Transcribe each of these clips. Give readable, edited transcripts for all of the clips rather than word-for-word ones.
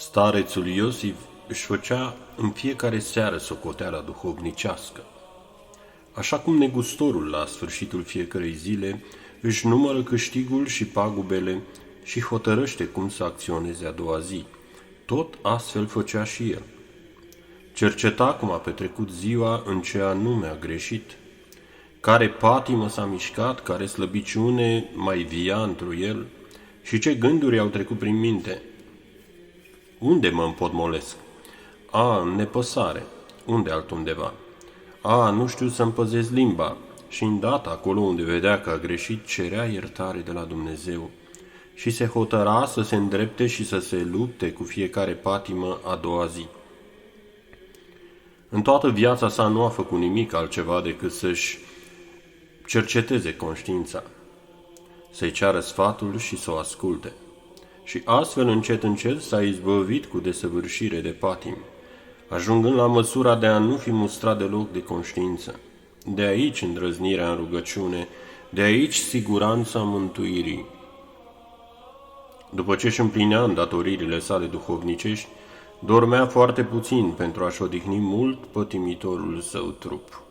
Starețul Iosif își făcea în fiecare seară socoteala duhovnicească. Așa cum negustorul la sfârșitul fiecărei zile își numără câștigul și pagubele și hotărăște cum să acționeze a doua zi, tot astfel făcea și el. Cerceta cum a petrecut ziua, în ce anume a greșit, care patimă s-a mișcat, care slăbiciune mai via întru el și ce gânduri au trecut prin minte. Unde mă împotmolesc? În nepăsare. Unde altundeva? Nu știu să-mi păzesc limba. Și îndată acolo unde vedea că a greșit, cerea iertare de la Dumnezeu și se hotăra să se îndrepte și să se lupte cu fiecare patimă a doua zi. În toată viața sa nu a făcut nimic altceva decât să-și cerceteze conștiința, să-i ceară sfatul și să o asculte. Și astfel, încet, încet, s-a izbăvit cu desăvârșire de patimi, ajungând la măsura de a nu fi mustrat deloc de conștiință. De aici îndrăznirea în rugăciune, de aici siguranța mântuirii. După ce își împlinea îndatoririle sale duhovnicești, dormea foarte puțin pentru a-și odihni mult pătimitorul său trup.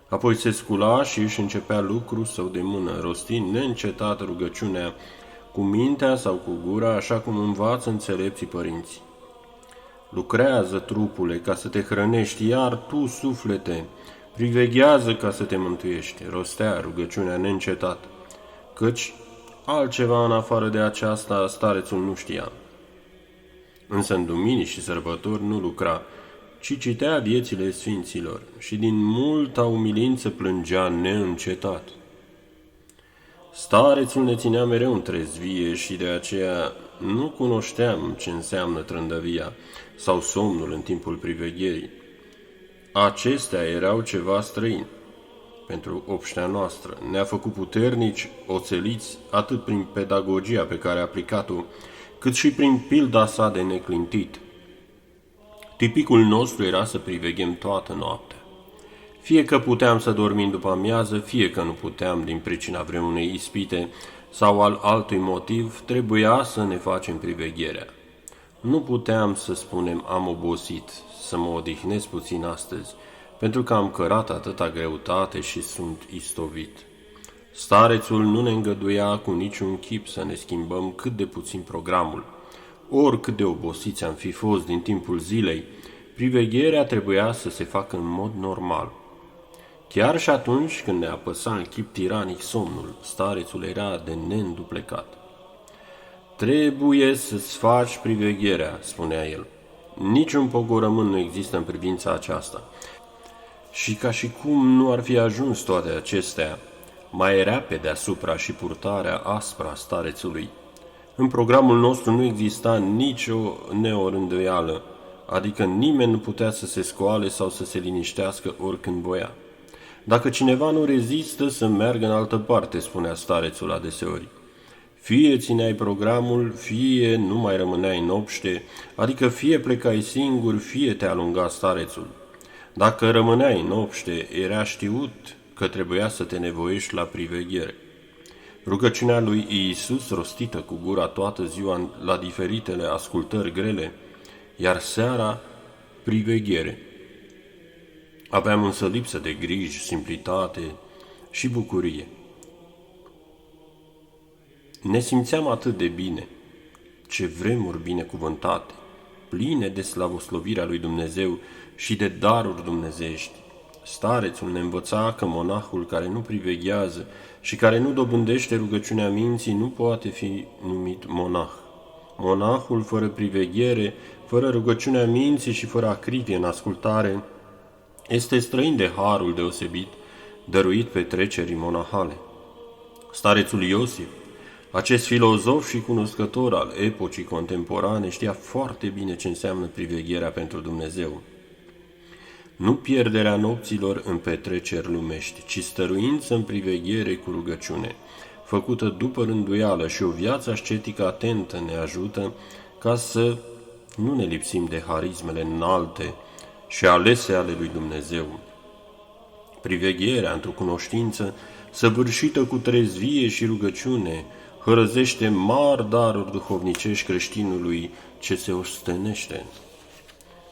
Apoi se scula și își începea lucrul său de mână, rostind neîncetat rugăciunea cu mintea sau cu gura, așa cum învață înțelepții părinți. Lucrează, trupule, ca să te hrănești, iar tu, suflete, priveghează ca să te mântuiești, rostea rugăciunea neîncetat, căci altceva în afară de aceasta starețul nu știa. Însă în duminii și sărbători nu lucra, ci citea viețile sfinților și din multa umilință plângea neîncetat. Starețul ne ținea mereu în trezvie și de aceea nu cunoșteam ce înseamnă trândăvia sau somnul în timpul privegherii. Acestea erau ceva străin pentru obștea noastră. Ne-a făcut puternici, oțeliți, atât prin pedagogia pe care a aplicat-o, cât și prin pilda sa de neclintit. Tipicul nostru era să priveghem toată noaptea. Fie că puteam să dormim după amiază, fie că nu puteam din pricina vreunei ispite sau al altui motiv, trebuia să ne facem privegherea. Nu puteam să spunem am obosit, să mă odihnesc puțin astăzi, pentru că am cărat atâta greutate și sunt istovit. Starețul nu ne îngăduia cu niciun chip să ne schimbăm cât de puțin programul. Oricât de obosiți am fi fost din timpul zilei, privegherea trebuia să se facă în mod normal. Chiar și atunci când ne apăsa în chip tiranic somnul, starețul era de neînduplecat. Trebuie să-ți faci privegherea, spunea el. Niciun pogorământ nu există în privința aceasta. Și ca și cum nu ar fi ajuns toate acestea, mai era pe deasupra și purtarea aspră a starețului. În programul nostru nu exista nicio neorânduială, adică nimeni nu putea să se scoale sau să se liniștească oricând voia. Dacă cineva nu rezistă, să meargă în altă parte, spunea starețul adeseori. Fie țineai programul, fie nu mai rămâneai în obște, adică fie plecai singur, fie te alunga starețul. Dacă rămâneai în obște, era știut că trebuia să te nevoiești la priveghere. Rugăciunea lui Iisus, rostită cu gura toată ziua la diferitele ascultări grele, iar seara priveghere. Aveam însă lipsă de griji, simplitate și bucurie. Ne simțeam atât de bine, ce vremuri binecuvântate, pline de slavoslovirea lui Dumnezeu și de daruri dumnezeiești. Starețul ne învăța că monahul care nu priveghează și care nu dobândește rugăciunea minții nu poate fi numit monah. Monahul fără priveghere, fără rugăciunea minții și fără acrivie în ascultare, este străin de harul deosebit dăruit petrecerii monahale. Starețul Iosif, acest filozof și cunoscător al epocii contemporane, știa foarte bine ce înseamnă privegherea pentru Dumnezeu. Nu pierderea nopților în petreceri lumești, ci stăruință în priveghere cu rugăciune, făcută după rânduială, și o viață ascetică atentă ne ajută ca să nu ne lipsim de harismele înalte și alese ale lui Dumnezeu. Privegherea într-o cunoștință săvârșită cu trezvie și rugăciune, hărăzește mari daruri duhovnicești creștinului ce se ostenește.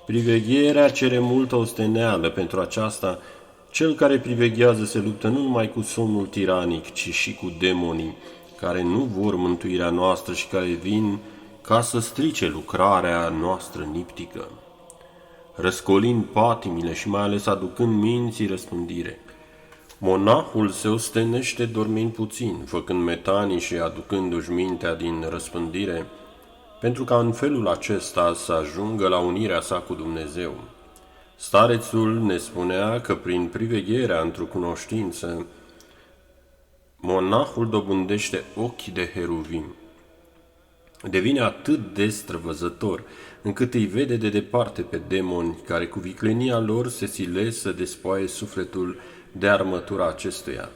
Privegherea cere multă osteneală. Pentru aceasta, cel care priveghează se luptă nu numai cu somnul tiranic, ci și cu demonii, care nu vor mântuirea noastră și care vin ca să strice lucrarea noastră niptică, răscolind patimile și mai ales aducând minții răspândire. Monahul se ostenește dormind puțin, făcând metanii și aducându-și mintea din răspândire, pentru ca în felul acesta să ajungă la unirea sa cu Dumnezeu. Starețul ne spunea că prin privegherea într-o cunoștință, monahul dobândește ochi de heruvim. Devine atât de străvăzător, încât îi vede de departe pe demoni, care cu viclenia lor se silesc să despoaie sufletul de armătura acestuia.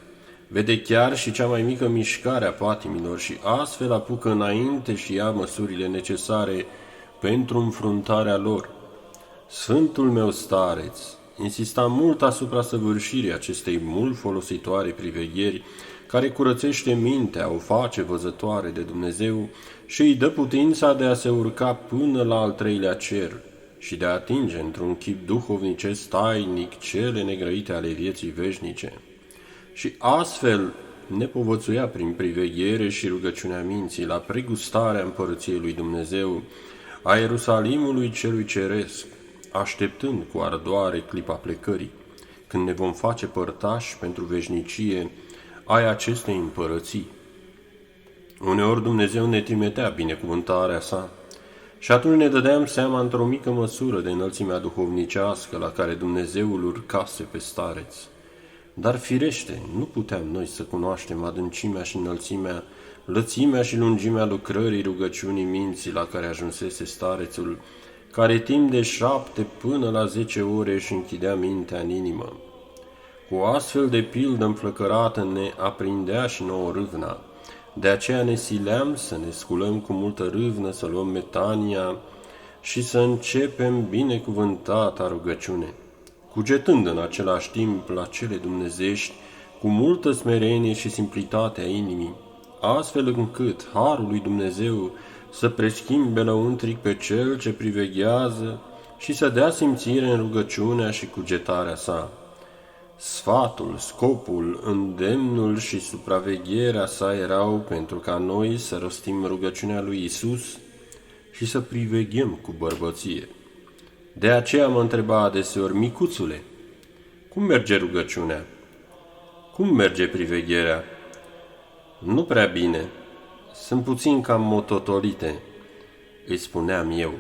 Vede chiar și cea mai mică mișcare a patimilor și astfel apucă înainte și ia măsurile necesare pentru înfruntarea lor. Sfântul meu stareț insista mult asupra săvârșirii acestei mult folositoare privegheri, care curățește mintea, o face văzătoare de Dumnezeu și îi dă putința de a se urca până la al treilea cer și de a atinge într-un chip duhovnicesc tainic cele negrăite ale vieții veșnice. Și astfel ne povățuia prin priveghere și rugăciunea minții la pregustarea împărăției lui Dumnezeu, a Ierusalimului celui ceresc, așteptând cu ardoare clipa plecării, când ne vom face părtași pentru veșnicie ai acestei împărății. Uneori Dumnezeu ne trimitea binecuvântarea sa și atunci ne dădeam seama într-o mică măsură de înălțimea duhovnicească la care Dumnezeu îl urcase pe stareț. Dar firește, nu puteam noi să cunoaștem adâncimea și înălțimea, lățimea și lungimea lucrării rugăciunii minții la care ajunsese starețul, care timp de 7 până la 10 ore își închidea mintea în inimă. Cu o astfel de pildă înflăcărată ne aprindea și nouă râvna, de aceea ne sileam să ne sculăm cu multă râvnă, să luăm metania și să începem binecuvântata rugăciune, cugetând în același timp la cele dumnezești cu multă smerenie și simplitate a inimii, astfel încât harul lui Dumnezeu să preschimbe lăuntric pe cel ce priveghează și să dea simțire în rugăciunea și cugetarea sa. Sfatul, scopul, îndemnul și supravegherea sa erau pentru ca noi să rostim rugăciunea lui Isus și să priveghem cu bărbăție. De aceea mă întreba adeseori: micuțule, cum merge rugăciunea? Cum merge privegherea? Nu prea bine, sunt puțin cam mototolite, îi spuneam eu.